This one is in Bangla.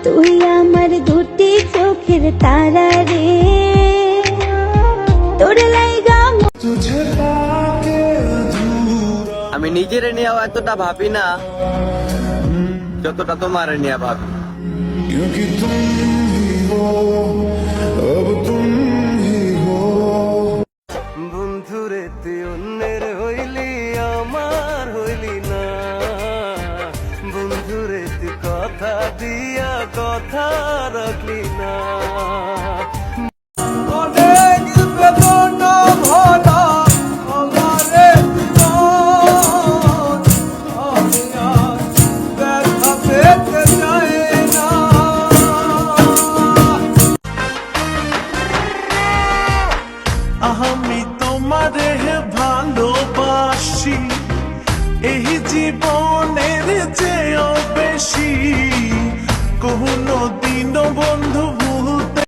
তুই আমার দুটি চোখের তারা রে, তোর লাইগা আমি নিজের নিয়েও এতটা ভাবি না যতটা তোমার নিয়ে ভাবি। क्योंकि तुम ही हो, अब तुम ही हो। বন্ধুরে তুই অন্যের হইলি আমার হইলি না, বন্ধুরে তুই কথা দিয়া কথা রাখলি না। অনেক বেদনা ভরা আমারে জীবন, আমি আর ব্যথা পেতে চাই না। আমি তোমারে ভালোবাসি এই জীবনের চেয়েও বেশি, কোনো দিনও বন্ধু